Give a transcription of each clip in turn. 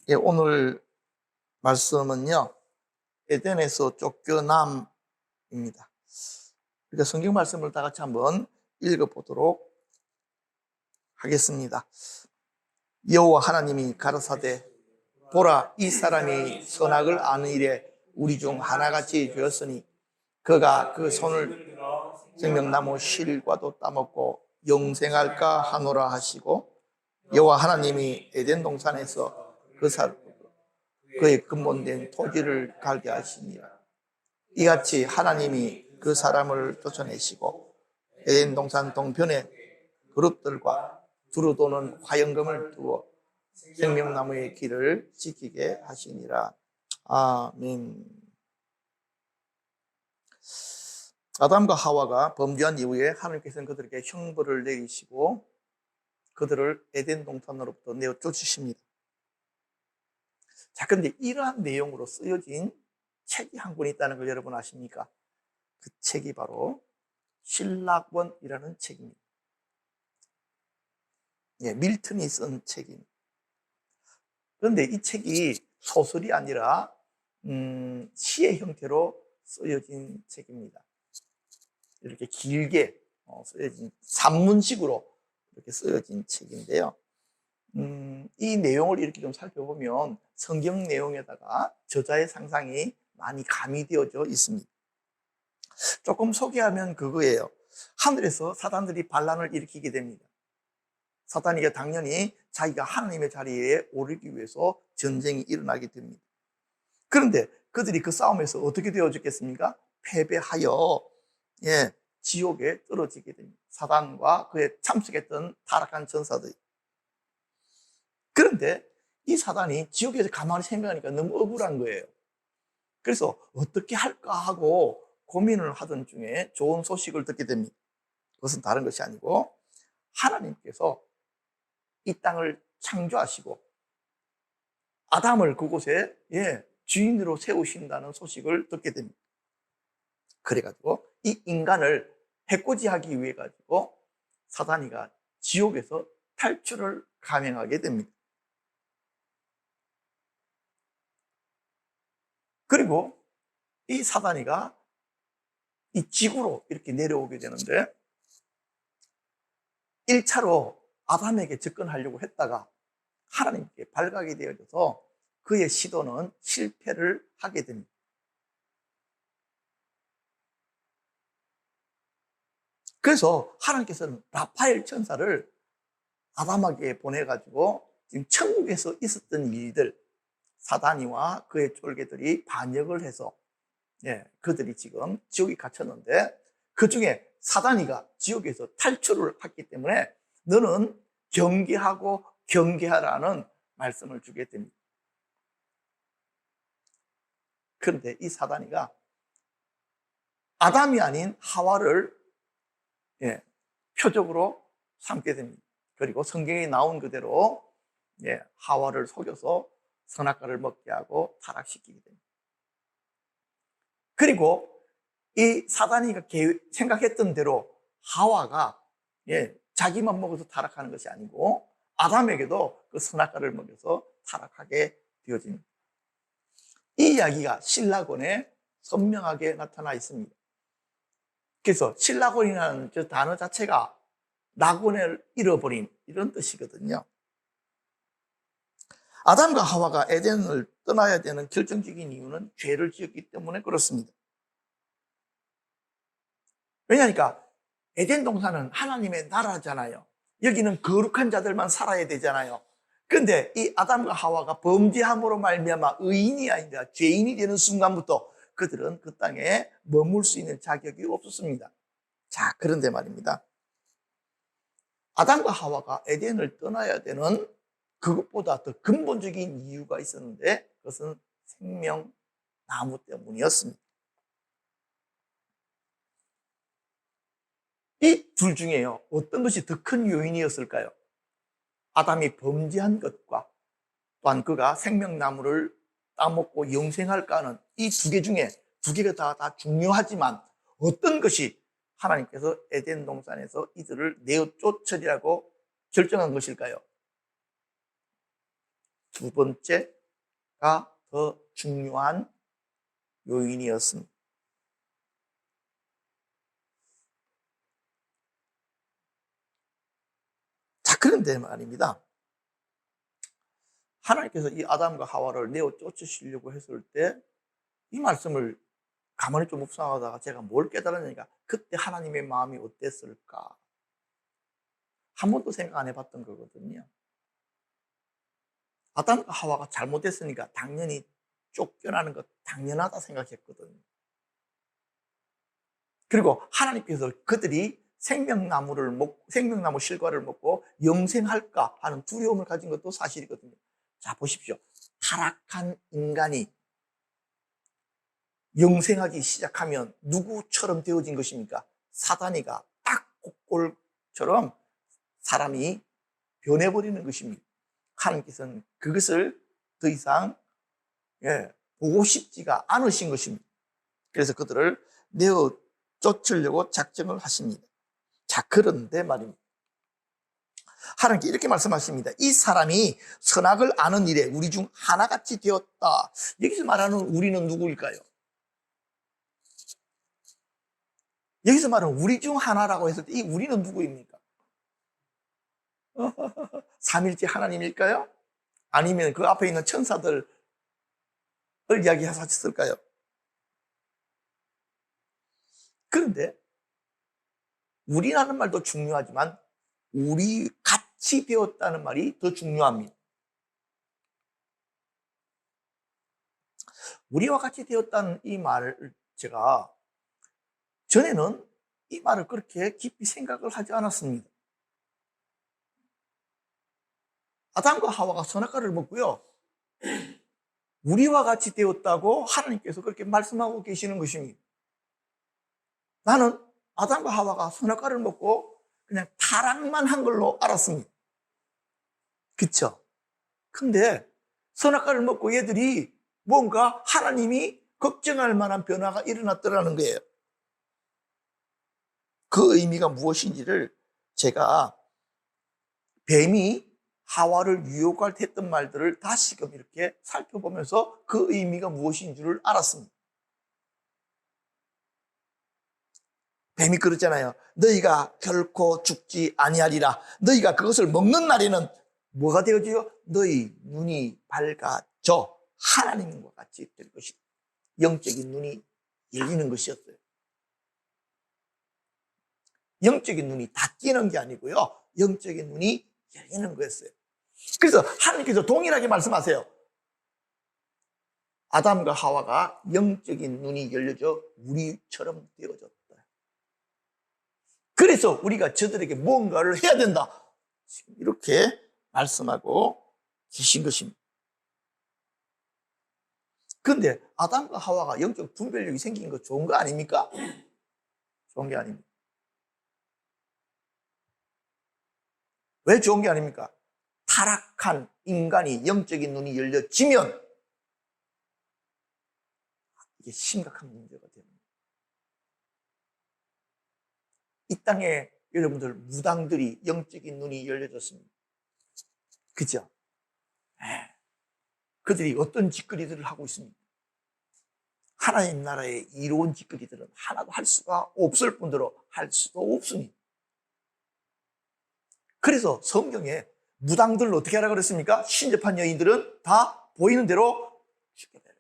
예, 오늘 말씀은요, 에덴에서 쫓겨남입니다. 그러니까 성경 말씀을 다 같이 한번 읽어보도록 하겠습니다. 여호와 하나님이 가라사대, 보라, 이 사람이 선악을 아는 일에 우리 중 하나같이 되었으니 그가 그 손을 생명나무 실과도 따먹고 영생할까 하노라 하시고, 여호와 하나님이 에덴 동산에서 그의 근본된 토지를 갈게 하시니라. 이같이 하나님이 그 사람을 쫓아내시고 에덴 동산 동편에 그룹들과 두루 도는 화영금을 두어 생명나무의 길을 지키게 하시니라. 아멘. 아담과 하와가 범죄한 이후에 하나님께서는 그들에게 형벌을 내리시고 그들을 에덴 동산으로부터 내어 쫓으십니다. 자, 그런데 이러한 내용으로 쓰여진 책이 한 권 있다는 걸 여러분 아십니까? 그 책이 바로 신라권이라는 책입니다. 예, 밀턴이 쓴 책입니다. 그런데 이 책이 소설이 아니라 시의 형태로 쓰여진 책입니다. 이렇게 길게 쓰여진 산문식으로 이렇게 쓰여진 책인데요. 이 내용을 이렇게 좀 살펴보면 성경 내용에다가 저자의 상상이 많이 가미되어져 있습니다. 조금 소개하면 그거예요. 하늘에서 사단들이 반란을 일으키게 됩니다. 사단이가 당연히 자기가 하나님의 자리에 오르기 위해서 전쟁이 일어나게 됩니다. 그런데 그들이 그 싸움에서 어떻게 되어졌겠습니까? 패배하여 지옥에 떨어지게 됩니다. 사단과 그에 참석했던 타락한 전사들. 그런데 이 사단이 지옥에서 가만히 생각하니까 너무 억울한 거예요. 그래서 어떻게 할까 하고 고민을 하던 중에 좋은 소식을 듣게 됩니다. 그것은 다른 것이 아니고 하나님께서 이 땅을 창조하시고 아담을 그곳에 주인으로 세우신다는 소식을 듣게 됩니다. 그래가지고 이 인간을 해코지하기 위해 가지고 사단이가 지옥에서 탈출을 감행하게 됩니다. 그리고 이 사단이가 이 지구로 이렇게 내려오게 되는데 1차로 아담에게 접근하려고 했다가 하나님께 발각이 되어져서 그의 시도는 실패를 하게 됩니다. 그래서 하나님께서는 라파엘 천사를 아담에게 보내가지고 지금 천국에서 있었던 일들, 사단이와 그의 쫄개들이 반역을 해서 그들이 지금 지옥에 갇혔는데 그 중에 사단이가 지옥에서 탈출을 했기 때문에 너는 경계하고 경계하라는 말씀을 주게 됩니다. 그런데 이 사단이가 아담이 아닌 하와를 표적으로 삼게 됩니다. 그리고 성경에 나온 그대로 하와를 속여서 선악과를 먹게 하고 타락시키게 됩니다. 그리고 이 사단이가 생각했던 대로 하와가 자기만 먹어서 타락하는 것이 아니고 아담에게도 그 선악과를 먹여서 타락하게 되어집니다. 이 이야기가 신라권에 선명하게 나타나 있습니다. 그래서 신라권이라는 저 단어 자체가 낙원을 잃어버린 이런 뜻이거든요. 아담과 하와가 에덴을 떠나야 되는 결정적인 이유는 죄를 지었기 때문에 그렇습니다. 왜냐하니까 에덴 동산은 하나님의 나라잖아요. 여기는 거룩한 자들만 살아야 되잖아요. 그런데 이 아담과 하와가 범죄함으로 말미암아 의인이 아니라 죄인이 되는 순간부터 그들은 그 땅에 머물 수 있는 자격이 없었습니다. 자, 그런데 말입니다. 아담과 하와가 에덴을 떠나야 되는 그것보다 더 근본적인 이유가 있었는데 그것은 생명나무 때문이었습니다. 이 둘 중에요, 어떤 것이 더 큰 요인이었을까요? 아담이 범죄한 것과 또한 그가 생명나무를 따먹고 영생할까 하는 이 두 개 중에 두 개가 다 중요하지만 어떤 것이 하나님께서 에덴 동산에서 이들을 내어 쫓으리라고 결정한 것일까요? 두 번째 더 중요한 요인이었습니다. 자, 그런데 말입니다. 하나님께서 이 아담과 하와를 내어 쫓으시려고 했을 때 이 말씀을 가만히 좀 묵상하다가 제가 뭘 깨달았냐니까, 그때 하나님의 마음이 어땠을까? 한 번도 생각 안 해봤던 거거든요. 아담과 하와가 잘못했으니까 당연히 쫓겨나는 것 당연하다 생각했거든요. 그리고 하나님께서 그들이 생명나무 실과를 먹고 영생할까 하는 두려움을 가진 것도 사실이거든요. 자, 보십시오. 타락한 인간이 영생하기 시작하면 누구처럼 되어진 것입니까? 사단이가 딱 곡골처럼 사람이 변해버리는 것입니다. 하나님께서는 그것을 더 이상 보고 싶지가 않으신 것입니다. 그래서 그들을 내어 쫓으려고 작정을 하십니다. 자, 그런데 말입니다. 하나님께 이렇게 말씀하십니다. 이 사람이 선악을 아는 일에 우리 중 하나같이 되었다. 여기서 말하는 우리는 누구일까요? 여기서 말하는 우리 중 하나라고 했을 때 이 우리는 누구입니까? 삼일째 하나님일까요? 아니면 그 앞에 있는 천사들을 이야기하셨을까요? 그런데 우리라는 말도 중요하지만 우리 같이 되었다는 말이 더 중요합니다. 우리와 같이 되었다는 이 말을 제가 전에는 이 말을 그렇게 깊이 생각을 하지 않았습니다. 아담과 하와가 선악과를 먹고요, 우리와 같이 되었다고 하나님께서 그렇게 말씀하고 계시는 것입니다. 나는 아담과 하와가 선악과를 먹고 그냥 타락만 한 걸로 알았습니다. 그쵸? 근데 선악과를 먹고 얘들이 뭔가 하나님이 걱정할 만한 변화가 일어났더라는 거예요. 그 의미가 무엇인지를 제가 뱀이 하와를 유혹할 때 했던 말들을 다시금 이렇게 살펴보면서 그 의미가 무엇인 줄을 알았습니다. 뱀이 그러잖아요. 너희가 결코 죽지 아니하리라. 너희가 그것을 먹는 날에는 뭐가 되어지요? 너희 눈이 밝아져 하나님과 같이 될 것이다. 영적인 눈이 열리는 것이었어요. 영적인 눈이 닫히는 게 아니고요, 영적인 눈이 열리는 거였어요. 그래서 하나님께서 동일하게 말씀하세요. 아담과 하와가 영적인 눈이 열려져 우리처럼 되어졌다. 그래서 우리가 저들에게 뭔가를 해야 된다. 이렇게 말씀하고 계신 것입니다. 그런데 아담과 하와가 영적 분별력이 생긴 거 좋은 거 아닙니까? 좋은 게 아닙니다. 왜 좋은 게 아닙니까? 타락한 인간이 영적인 눈이 열려지면 이게 심각한 문제가 됩니다. 이 땅에 여러분들 무당들이 영적인 눈이 열려졌습니다. 그죠? 그들이 어떤 짓거리들을 하고 있습니다. 하나님 나라의 이로운 짓거리들은 하나도 할 수가 없을 뿐더러 할 수도 없습니다. 그래서 성경에 무당들을 어떻게 하라고 그랬습니까? 신접한 여인들은 다 보이는 대로 죽여내라.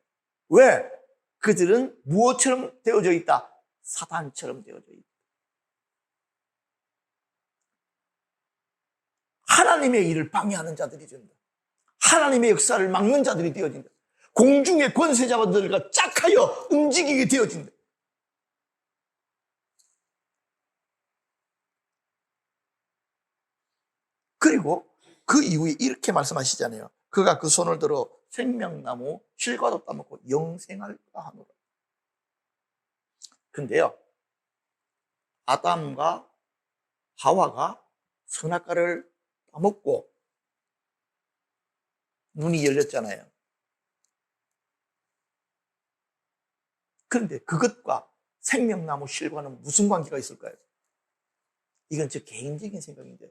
왜? 그들은 무엇처럼 되어져 있다? 사단처럼 되어져 있다. 하나님의 일을 방해하는 자들이 된다. 하나님의 역사를 막는 자들이 되어진다. 공중의 권세자들과 짝하여 움직이게 되어진다. 그리고 그 이후에 이렇게 말씀하시잖아요. 그가 그 손을 들어 생명나무 실과도 따먹고 영생할까 하노라. 근데요, 아담과 하와가 선악과를 따먹고 눈이 열렸잖아요. 그런데 그것과 생명나무 실과는 무슨 관계가 있을까요? 이건 제 개인적인 생각인데,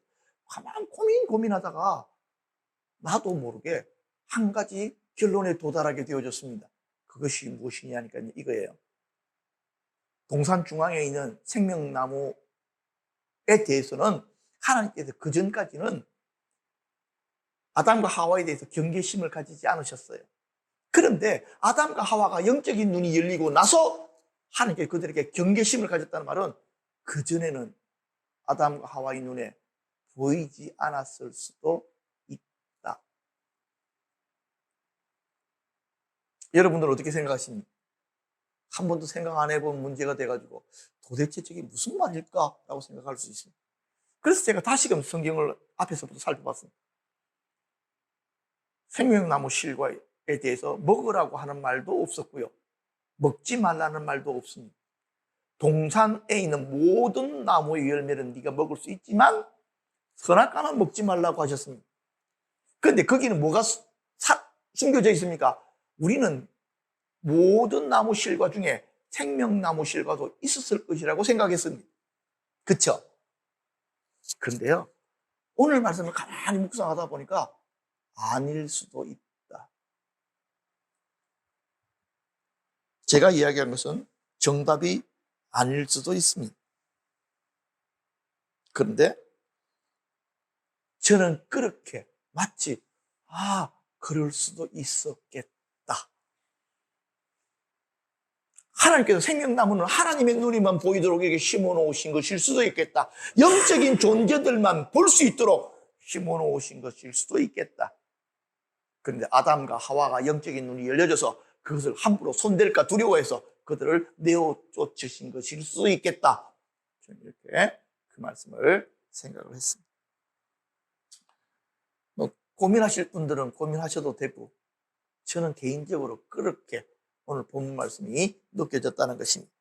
가만 고민하다가 나도 모르게 한 가지 결론에 도달하게 되어졌습니다. 그것이 무엇이냐 하니까 이거예요. 동산 중앙에 있는 생명나무에 대해서는 하나님께서 그전까지는 아담과 하와에 대해서 경계심을 가지지 않으셨어요. 그런데 아담과 하와가 영적인 눈이 열리고 나서 하나님께서 그들에게 경계심을 가졌다는 말은 그전에는 아담과 하와의 눈에 보이지 않았을 수도 있다. 여러분들은 어떻게 생각하십니까? 한 번도 생각 안 해본 문제가 돼가지고 도대체 저게 무슨 말일까라고 생각할 수 있습니다. 그래서 제가 다시금 성경을 앞에서부터 살펴봤습니다. 생명나무 실과에 대해서 먹으라고 하는 말도 없었고요. 먹지 말라는 말도 없습니다. 동산에 있는 모든 나무의 열매는 네가 먹을 수 있지만 선악과는 먹지 말라고 하셨습니다. 그런데 거기는 뭐가 숨겨져 있습니까? 우리는 모든 나무 실과 중에 생명나무 실과도 있었을 것이라고 생각했습니다. 그렇죠? 그런데요, 오늘 말씀을 가만히 묵상하다 보니까 아닐 수도 있다. 제가 이야기한 것은 정답이 아닐 수도 있습니다. 그런데 저는 그렇게 마치 그럴 수도 있었겠다. 하나님께서 생명나무는 하나님의 눈이만 보이도록 이렇게 심어놓으신 것일 수도 있겠다. 영적인 존재들만 볼 수 있도록 심어놓으신 것일 수도 있겠다. 그런데 아담과 하와가 영적인 눈이 열려져서 그것을 함부로 손댈까 두려워해서 그들을 내어 쫓으신 것일 수도 있겠다. 저는 이렇게 그 말씀을 생각을 했습니다. 고민하실 분들은 고민하셔도 되고, 저는 개인적으로 그렇게 오늘 본문 말씀이 느껴졌다는 것입니다.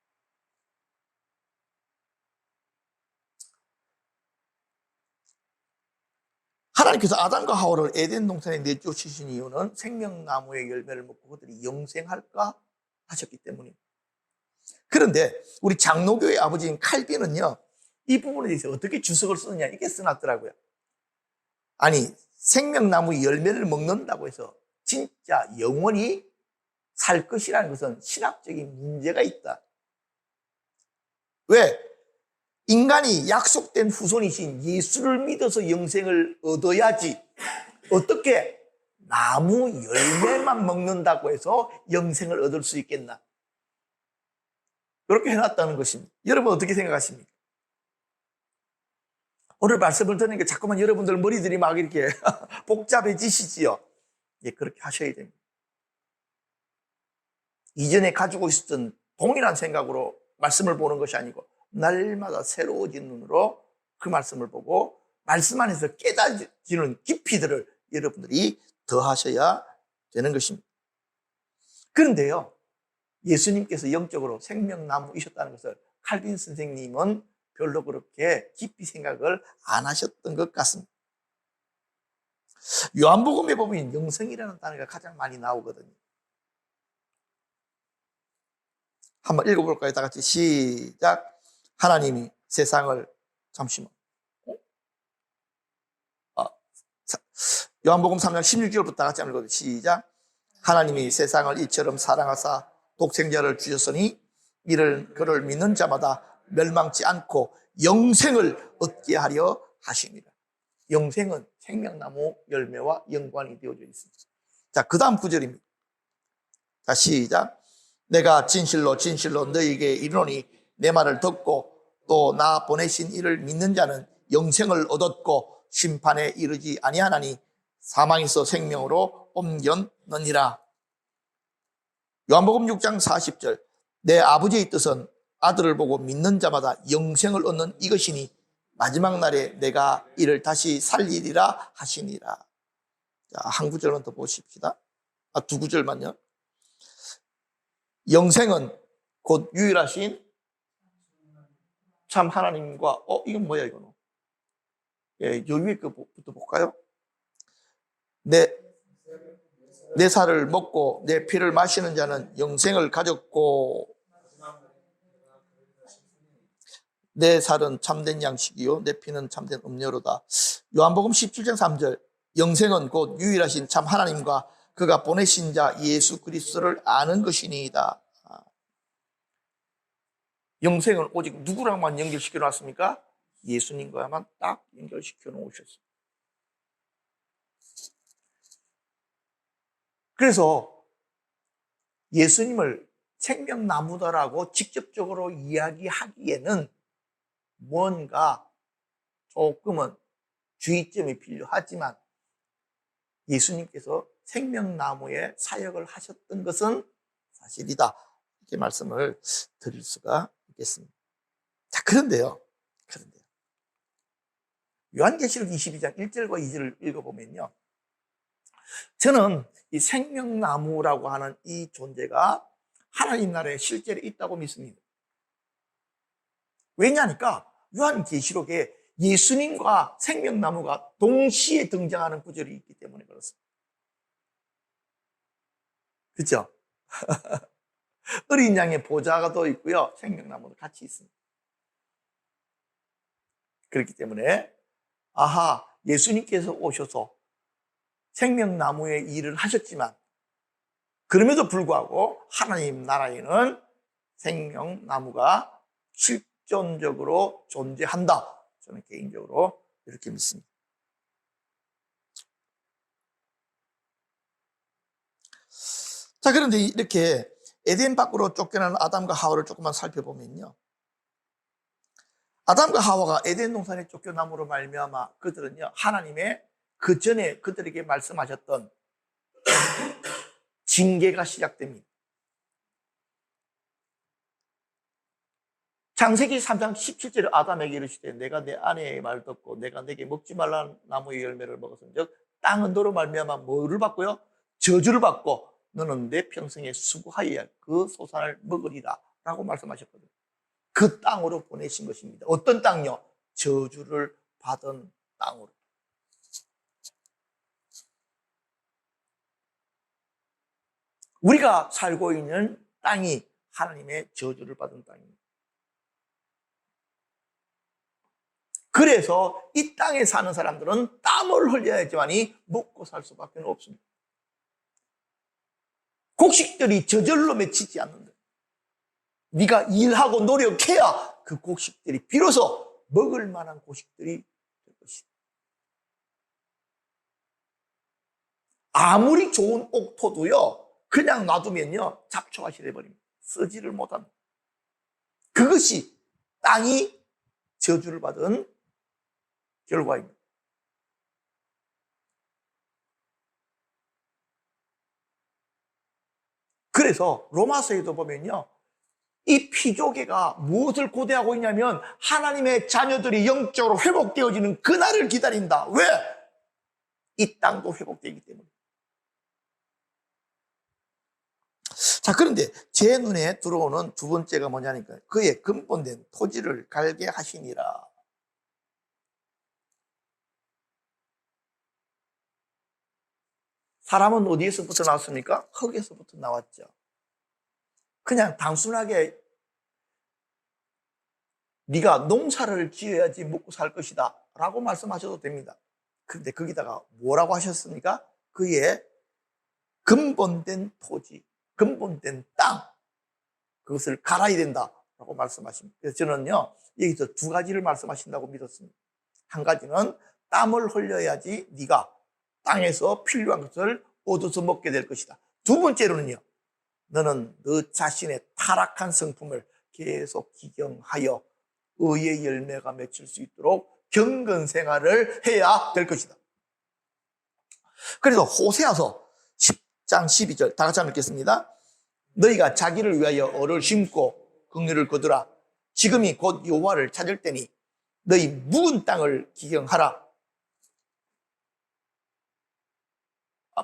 하나님께서 아담과 하와를 에덴 동산에 내쫓으신 이유는 생명나무의 열매를 먹고 그들이 영생할까 하셨기 때문입니다. 그런데 우리 장로교의 아버지인 칼빈은요, 이 부분에 대해서 어떻게 주석을 쓰느냐 이게 써놨더라고요. 아니, 생명나무 열매를 먹는다고 해서 진짜 영원히 살 것이라는 것은 신학적인 문제가 있다. 왜? 인간이 약속된 후손이신 예수를 믿어서 영생을 얻어야지 어떻게 나무 열매만 먹는다고 해서 영생을 얻을 수 있겠나? 그렇게 해놨다는 것입니다. 여러분 어떻게 생각하십니까? 오늘 말씀을 듣는 게 자꾸만 여러분들 머리들이 막 이렇게 복잡해지시지요. 예, 그렇게 하셔야 됩니다. 이전에 가지고 있었던 동일한 생각으로 말씀을 보는 것이 아니고 날마다 새로워진 눈으로 그 말씀을 보고 말씀 안에서 깨달아지는 깊이들을 여러분들이 더하셔야 되는 것입니다. 그런데요, 예수님께서 영적으로 생명나무이셨다는 것을 칼빈 선생님은 별로 그렇게 깊이 생각을 안 하셨던 것 같습니다. 요한복음에 보면 영생이라는 단어가 가장 많이 나오거든요. 한번 읽어볼까요? 다 같이 시작. 하나님이 세상을 잠시만. 요한복음 3장 16절부터 다 같이 읽어요. 시작. 하나님이 세상을 이처럼 사랑하사 독생자를 주셨으니 이를 그를 믿는 자마다 멸망치 않고 영생을 얻게 하려 하십니다. 영생은 생명나무 열매와 연관이 되어져 있습니다. 자, 그 다음 구절입니다. 자, 시작. 내가 진실로 진실로 너희에게 이르노니 내 말을 듣고 또 나 보내신 이를 믿는 자는 영생을 얻었고 심판에 이르지 아니하나니 사망에서 생명으로 옮겼느니라. 요한복음 6장 40절. 내 아버지의 뜻은 아들을 보고 믿는 자마다 영생을 얻는 이것이니 마지막 날에 내가 이를 다시 살리리라 하시니라. 자, 한 구절만 더 보십시다. 두 구절만요. 영생은 곧 유일하신 참 하나님과 이건 뭐야 이거는? 예, 요 위에 거부터 볼까요? 내 살을 먹고 내 피를 마시는 자는 영생을 가졌고 내 살은 참된 양식이요 내 피는 참된 음료로다. 요한복음 17장 3절. 영생은 곧 유일하신 참 하나님과 그가 보내신 자 예수 그리스도를 아는 것이니이다. 영생을 오직 누구랑만 연결시켜 놨습니까? 예수님과만 딱 연결시켜 놓으셨어요. 그래서 예수님을 생명나무다라고 직접적으로 이야기하기에는 뭔가 조금은 주의점이 필요하지만 예수님께서 생명나무의 사역을 하셨던 것은 사실이다. 이렇게 말씀을 드릴 수가 있겠습니다. 자, 그런데요. 요한계시록 22장 1절과 2절을 읽어보면요. 저는 이 생명나무라고 하는 이 존재가 하나님 나라에 실제로 있다고 믿습니다. 왜냐하니까 요한계시록에 예수님과 생명나무가 동시에 등장하는 구절이 있기 때문에 그렇습니다. 그렇죠? 어린 양의 보좌가도 있고요. 생명나무도 같이 있습니다. 그렇기 때문에 예수님께서 오셔서 생명나무의 일을 하셨지만 그럼에도 불구하고 하나님 나라에는 생명나무가 실존적으로 존재한다. 저는 개인적으로 이렇게 믿습니다. 자, 그런데 이렇게 에덴 밖으로 쫓겨나는 아담과 하와를 조금만 살펴보면요. 아담과 하와가 에덴 동산에 쫓겨남으로 말미암아 그들은요, 하나님의 그 전에 그들에게 말씀하셨던 징계가 시작됩니다. 창세기 3장 17절에 아담에게 이르시되 내가 내 아내의 말을 듣고 내가 내게 먹지 말라는 나무의 열매를 먹었은즉 땅은 너로 말미암아 뭐를 받고요? 저주를 받고 너는 내 평생에 수고하여야 그 소산을 먹으리라 라고 말씀하셨거든요. 그 땅으로 보내신 것입니다. 어떤 땅요? 저주를 받은 땅으로. 우리가 살고 있는 땅이 하나님의 저주를 받은 땅입니다. 그래서 이 땅에 사는 사람들은 땀을 흘려야지만이 먹고 살 수밖에 없습니다. 곡식들이 저절로 맺히지 않는다. 네가 일하고 노력해야 그 곡식들이 비로소 먹을 만한 곡식들이 될 것이다. 아무리 좋은 옥토도요, 그냥 놔두면요, 잡초가 실해버립니다. 쓰지를 못합니다. 그것이 땅이 저주를 받은 결과입니다. 그래서 로마서에도 보면요, 이 피조개가 무엇을 고대하고 있냐면 하나님의 자녀들이 영적으로 회복되어지는 그날을 기다린다. 왜? 이 땅도 회복되기 때문에. 자, 그런데 제 눈에 들어오는 두 번째가 뭐냐니까 그의 근본된 토지를 갈게 하시니라. 사람은 어디에서부터 나왔습니까? 흙에서부터 나왔죠. 그냥 단순하게 네가 농사를 지어야지 먹고 살 것이다 라고 말씀하셔도 됩니다. 그런데 거기다가 뭐라고 하셨습니까? 그의 근본된 토지, 근본된 땅, 그것을 갈아야 된다라고 말씀하십니다. 그래서 저는요, 여기서 두 가지를 말씀하신다고 믿었습니다. 한 가지는 땀을 흘려야지 네가 땅에서 필요한 것을 얻어서 먹게 될 것이다. 두 번째로는요, 너는 너 자신의 타락한 성품을 계속 기경하여 의의 열매가 맺힐 수 있도록 경건 생활을 해야 될 것이다. 그래서 호세아서 10장 12절 다 같이 한번 읽겠습니다. 너희가 자기를 위하여 얼을 심고 긍휼을 거두라. 지금이 곧 여호와를 찾을 때니 너희 묵은 땅을 기경하라.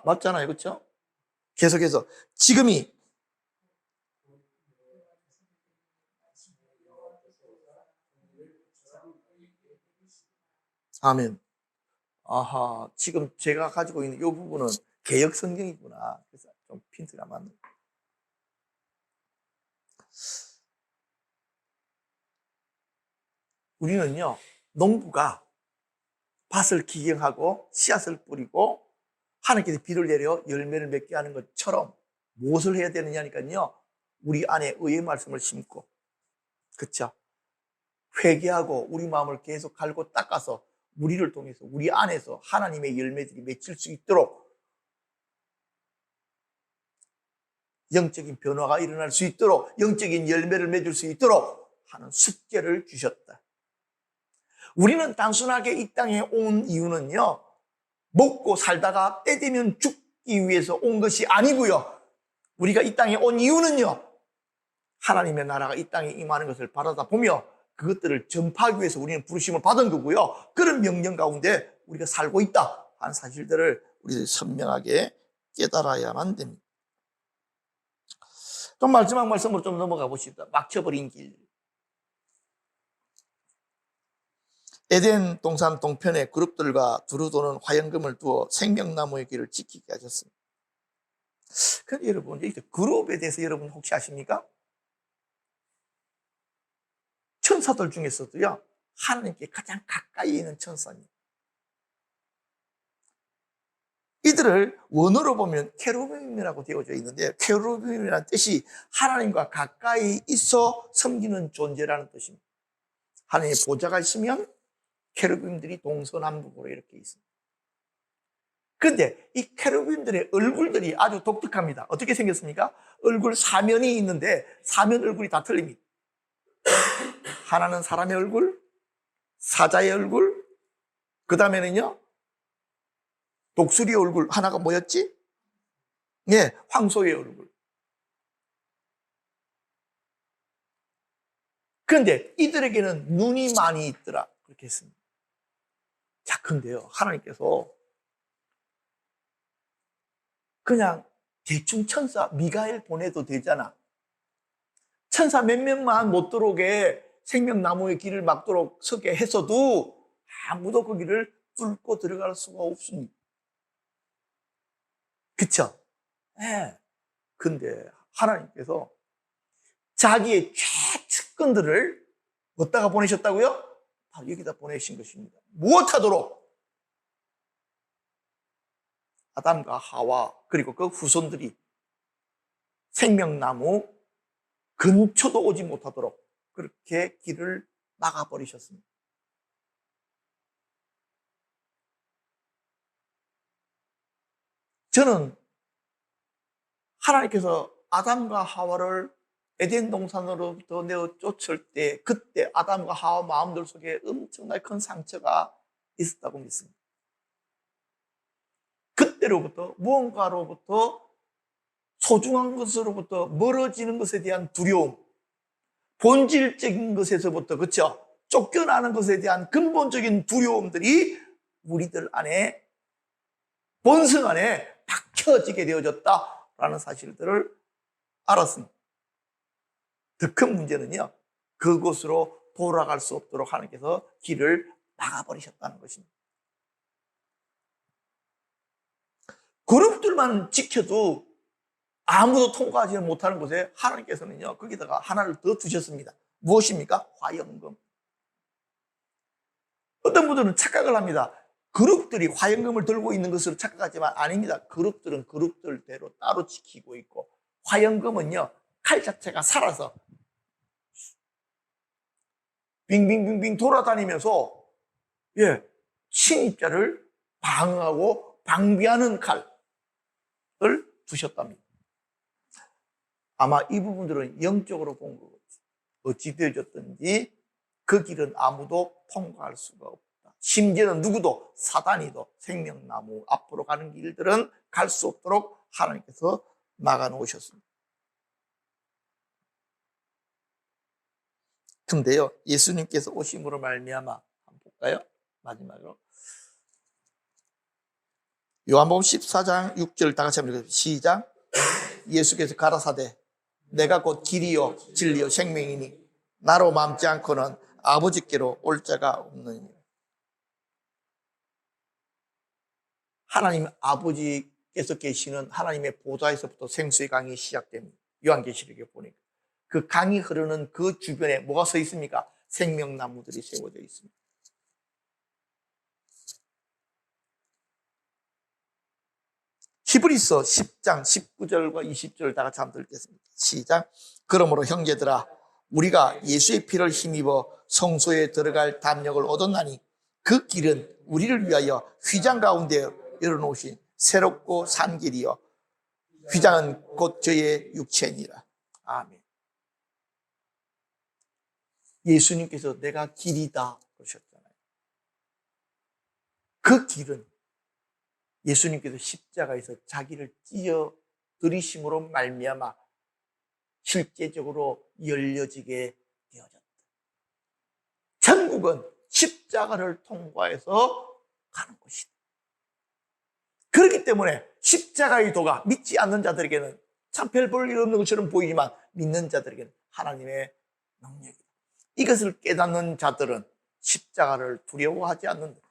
맞잖아요, 그렇죠? 계속해서 지금이 아멘. 지금 제가 가지고 있는 이 부분은 개역 성경이구나. 그래서 좀 핀트가 맞네. 우리는요, 농부가 밭을 기경하고 씨앗을 뿌리고 하나님께서 비를 내려 열매를 맺게 하는 것처럼 무엇을 해야 되느냐니까요. 우리 안에 의의 말씀을 심고, 그렇죠? 회개하고 우리 마음을 계속 갈고 닦아서 우리를 통해서 우리 안에서 하나님의 열매들이 맺힐 수 있도록, 영적인 변화가 일어날 수 있도록, 영적인 열매를 맺을 수 있도록 하는 숙제를 주셨다. 우리는 단순하게 이 땅에 온 이유는요, 먹고 살다가 때 되면 죽기 위해서 온 것이 아니고요. 우리가 이 땅에 온 이유는요, 하나님의 나라가 이 땅에 임하는 것을 바라다 보며 그것들을 전파하기 위해서 우리는 부르심을 받은 거고요. 그런 명령 가운데 우리가 살고 있다 하는 사실들을 우리들이 선명하게 깨달아야만 됩니다. 좀 마지막 말씀으로 좀 넘어가 보십시다. 막혀버린 길. 에덴 동산 동편에 그룹들과 두루 도는 화영금을 두어 생명나무의 길을 지키게 하셨습니다. 그런데 여러분, 그룹에 대해서 여러분 혹시 아십니까? 천사들 중에서도요, 하나님께 가장 가까이 있는 천사입니다. 이들을 원어로 보면 케루빔이라고 되어져 있는데, 케루빔이라는 뜻이 하나님과 가까이 있어 섬기는 존재라는 뜻입니다. 하나님의 보좌가 있으면 케루빔들이 동서남북으로 이렇게 있습니다. 그런데 이 케루빔들의 얼굴들이 아주 독특합니다. 어떻게 생겼습니까? 얼굴 사면이 있는데 사면 얼굴이 다 틀립니다. 하나는 사람의 얼굴, 사자의 얼굴, 그 다음에는요, 독수리의 얼굴, 하나가 뭐였지? 예, 황소의 얼굴. 그런데 이들에게는 눈이 많이 있더라, 그렇게 했습니다. 자, 근데요, 하나님께서 그냥 대충 천사 미가엘 보내도 되잖아. 천사 몇 명만 못 들어오게 생명나무의 길을 막도록 서게 했어도 아무도 그 길을 뚫고 들어갈 수가 없습니다. 그쵸? 네. 근데 하나님께서 자기의 최측근들을 어디다가 보내셨다고요? 바로 여기다 보내신 것입니다. 무엇하도록? 아담과 하와 그리고 그 후손들이 생명나무 근처도 오지 못하도록 그렇게 길을 막아버리셨습니다. 저는 하나님께서 아담과 하와를 에덴 동산으로부터 내어 쫓을 때 그때 아담과 하와 마음들 속에 엄청나게 큰 상처가 있었다고 믿습니다. 그때로부터 무언가로부터 소중한 것으로부터 멀어지는 것에 대한 두려움, 본질적인 것에서부터, 그렇죠? 쫓겨나는 것에 대한 근본적인 두려움들이 우리들 안에, 본성 안에 박혀지게 되어졌다라는 사실들을 알았습니다. 더 큰 문제는요, 그곳으로 돌아갈 수 없도록 하나님께서 길을 막아버리셨다는 것입니다. 그룹들만 지켜도 아무도 통과하지 못하는 곳에 하나님께서는요, 거기다가 하나를 더 두셨습니다. 무엇입니까? 화영금. 어떤 분들은 착각을 합니다. 그룹들이 화영금을 들고 있는 것으로 착각하지만 아닙니다. 그룹들은 그룹들대로 따로 지키고 있고, 화영금은요, 칼 자체가 살아서 빙빙빙빙 돌아다니면서 침입자를 방어하고 방비하는 칼을 두셨답니다. 아마 이 부분들은 영적으로 본 거겠지. 어찌 되어졌든지 그 길은 아무도 통과할 수가 없다. 심지어는 누구도, 사단이도 생명나무 앞으로 가는 길들은 갈 수 없도록 하나님께서 막아놓으셨습니다. 근데요, 예수님께서 오심으로 말미암아, 한번 볼까요? 마지막으로 요한복음 14장 6절 다 같이 한번 읽어주세요. 시작. 예수께서 가라사대 내가 곧 길이요 진리요 생명이니 나로 맘지 않고는 아버지께로 올 자가 없느니라. 하나님 아버지께서 계시는 하나님의 보좌에서부터 생수의 강이 시작됩니다. 요한계시록에 보니까 그 강이 흐르는 그 주변에 뭐가 서 있습니까? 생명나무들이 세워져 있습니다. 히브리서 10장 19절과 20절 다 같이 한번 읽겠습니다. 시작. 그러므로 형제들아 우리가 예수의 피를 힘입어 성소에 들어갈 담력을 얻었나니 그 길은 우리를 위하여 휘장 가운데 열어놓으신 새롭고 산 길이요 휘장은 곧 저의 육체니라. 아멘. 예수님께서 내가 길이다 그러셨잖아요. 그 길은 예수님께서 십자가에서 자기를 찢어 들이심으로 말미암아 실제적으로 열려지게 되어졌다. 천국은 십자가를 통과해서 가는 것이다. 그렇기 때문에 십자가의 도가 믿지 않는 자들에게는 참 별 볼 일 없는 것처럼 보이지만 믿는 자들에게는 하나님의 능력이다. 이것을 깨닫는 자들은 십자가를 두려워하지 않는다.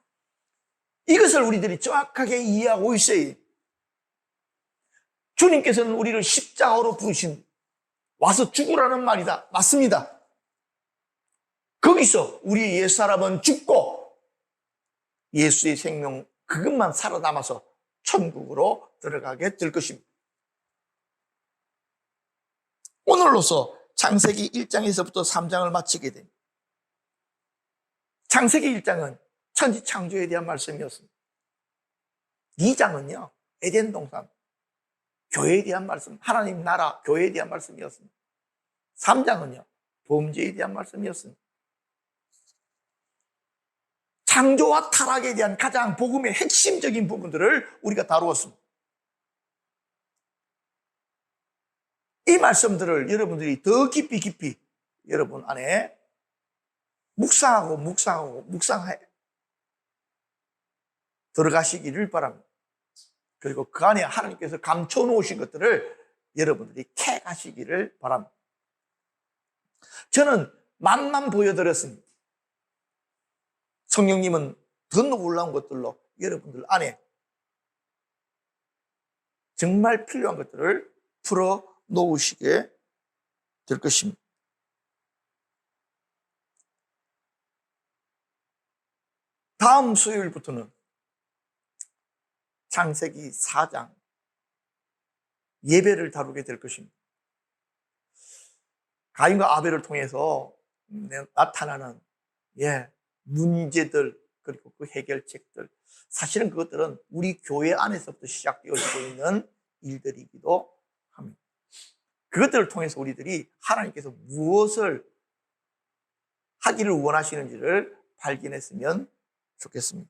이것을 우리들이 정확하게 이해하고 있어야 해요. 주님께서는 우리를 십자가로 부르신 와서 죽으라는 말이다. 맞습니다. 거기서 우리 옛사람은 죽고 예수의 생명 그것만 살아남아서 천국으로 들어가게 될 것입니다. 오늘로서 창세기 1장에서부터 3장을 마치게 됩니다. 창세기 1장은 천지 창조에 대한 말씀이었습니다. 2장은요 에덴 동산 교회에 대한 말씀, 하나님 나라 교회에 대한 말씀이었습니다. 3장은요 범죄에 대한 말씀이었습니다. 창조와 타락에 대한 가장 복음의 핵심적인 부분들을 우리가 다루었습니다. 이 말씀들을 여러분들이 더 깊이 여러분 안에 묵상해 들어가시기를 바랍니다. 그리고 그 안에 하나님께서 감춰 놓으신 것들을 여러분들이 캐가시기를 바랍니다. 저는 맛만 보여드렸습니다. 성령님은 더 놀라운 것들로 여러분들 안에 정말 필요한 것들을 풀어 놓으시게 될 것입니다. 다음 수요일부터는 창세기 4장 예배를 다루게 될 것입니다. 가인과 아벨을 통해서 나타나는 문제들 그리고 그 해결책들, 사실은 그것들은 우리 교회 안에서부터 시작되어지고 있는 일들이기도 합니다. 그것들을 통해서 우리들이 하나님께서 무엇을 하기를 원하시는지를 발견했으면 좋겠습니다.